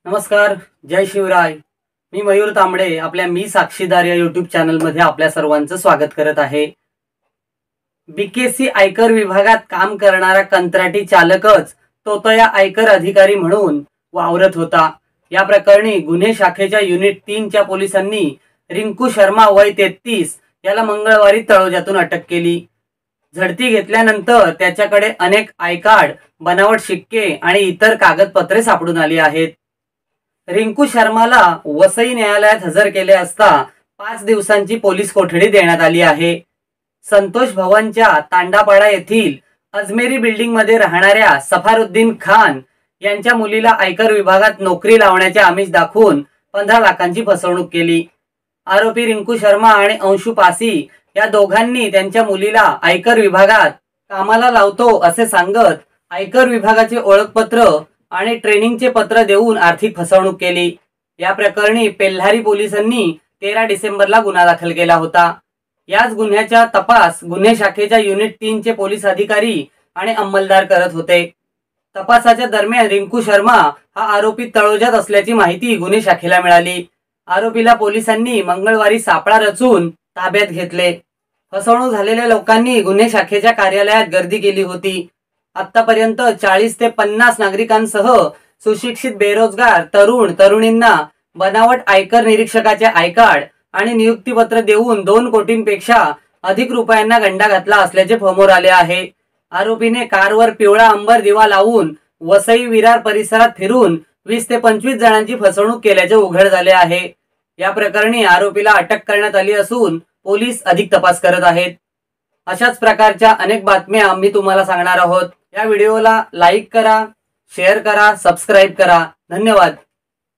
नमस्कार, जय शिवराय। मी मयूर तांबडे आपल्या मी साक्षीदार या यूट्यूब चॅनलमध्ये आपल्या सर्वांचं स्वागत करत आहे। बीकेसी आयकर विभागात काम करणारा कंत्राटी चालकच तोतया आयकर अधिकारी म्हणून वावरत होता। या प्रकरणी गुन्हे शाखेच्या युनिट 3 च्या पोलिसांनी रिंकू शर्मा वय 33 याला मंगळवारी तळोजातून अटक केली। झडती घेतल्यानंतर त्याच्याकडे अनेक आय कार्ड, बनावट शिक्के आणि इतर कागदपत्रे सापडून आली आहेत। रिंकू शर्माला वसई न्यायालयात हजर केले असता 5 दिवसांची पोलीस कोठडी देण्यात आली आहे। संतोष भवनच्या तांडापाडा येथील अजमेरी बिल्डिंग मध्ये राहणाऱ्या सफारुद्दीन खान यांच्या मुलीला आयकर विभागात नोकरी लावण्याचे आमिष दाखवून 15 लाखांची फसवणूक केली। आरोपी रिंकू शर्मा आणि अंशु पासी या दोघांनी त्यांच्या मुलीला आयकर विभागात कामाला लावतो असे सांगत आयकर विभागाचे ओळखपत्र आणि ट्रेनिंगचे पत्र देऊन आर्थिक फसवणूक केली। या प्रकरणी पेल्हारी पोलिसांनी 13 डिसेंबरला गुन्हा दाखल केला होता। याच गुन्ह्याचा तपास गुन्हे शाखेच्या युनिट 3 चे पोलीस अधिकारी आणि अंमलदार करत होते। तपासाच्या दरम्यान रिंकू शर्मा हा आरोपी तळोजात असल्याची माहिती गुन्हे शाखेला मिळाली। आरोपीला पोलिसांनी मंगळवारी सापळा रचून ताब्यात घेतले। फसवणूक झालेल्या लोकांनी गुन्हे शाखेच्या कार्यालयात गर्दी केली होती। आतापर्यंत 40 ते 50 नागरिकांसह सुशिक्षित बेरोजगार तरुण तरुणींना बनावट आयकर निरीक्षकाचे आय कार्ड आणि नियुक्तीपत्र देऊन 2 कोटींपेक्षा अधिक रुपयांना गंडा घातला असल्याचे समोर आले आहे। आरोपीने कारवर पिवळा अंबर दिवा लावून वसई विरार परिसरात फिरून 20 ते 25 जणांची फसवणूक केल्याचे उघड झाले आहे। या प्रकरणी आरोपीला अटक करण्यात आली असून पोलीस अधिक तपास करत आहेत। अशाच प्रकारच्या अनेक बातम्या आम्ही तुम्हाला सांगणार आहोत। या व्हिडिओला लाईक करा, शेअर करा, सबस्क्राइब करा। धन्यवाद।